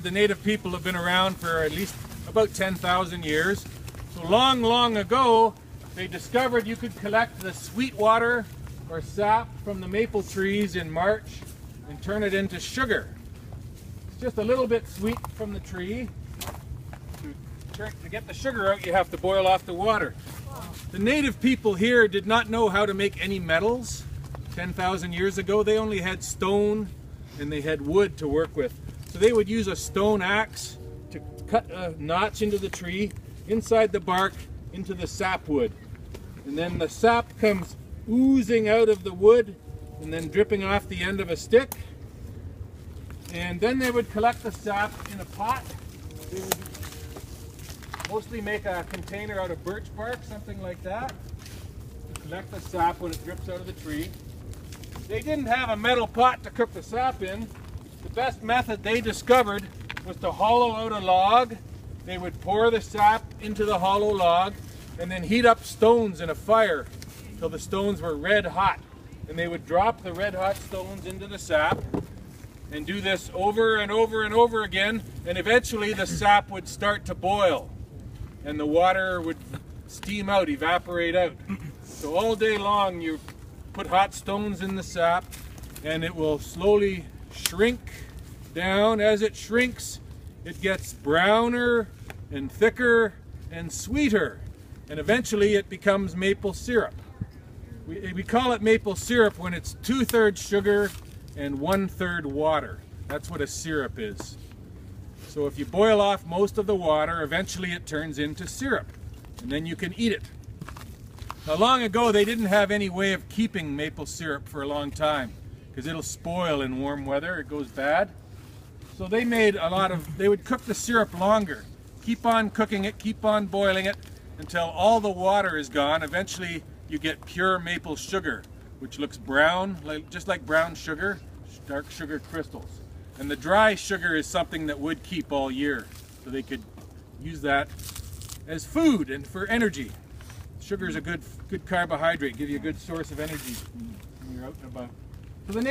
The native people have been around for at least about 10,000 years. So long ago, they discovered you could collect the sweet water or sap from the maple trees in March and turn it into sugar. It's just a little bit sweet from the tree. To get the sugar out, you have to boil off the water. The native people here did not know how to make any metals 10,000 years ago. They only had stone and they had wood to work with. So they would use a stone axe to cut a notch into the tree, inside the bark, into the sapwood. And then the sap comes oozing out of the wood and then dripping off the end of a stick. And then they would collect the sap in a pot. They would mostly make a container out of birch bark, something like that, to collect the sap when it drips out of the tree. They didn't have a metal pot to cook the sap in. The best method they discovered was to hollow out a log. They would pour the sap into the hollow log and then heat up stones in a fire till the stones were red hot. And they would drop the red hot stones into the sap and do this over and over again, and eventually the sap would start to boil and the water would steam out, evaporate out. So all day long you put hot stones in the sap and it will slowly shrink down. As it shrinks, it gets browner and thicker and sweeter, and eventually it becomes maple syrup. We call it maple syrup when it's 2/3 sugar and 1/3 water. That's what a syrup is. So if you boil off most of the water, eventually it turns into syrup, and then you can eat it. Now, long ago, they didn't have any way of keeping maple syrup for a long time because it'll spoil in warm weather. It goes bad. So they would cook the syrup longer. Keep on cooking it, keep on boiling it until all the water is gone. Eventually, you get pure maple sugar, which looks brown, just like brown sugar, dark sugar crystals. And the dry sugar is something that would keep all year, so they could use that as food and for energy. Sugar is a good carbohydrate, give you a good source of energy when you're out and about. So the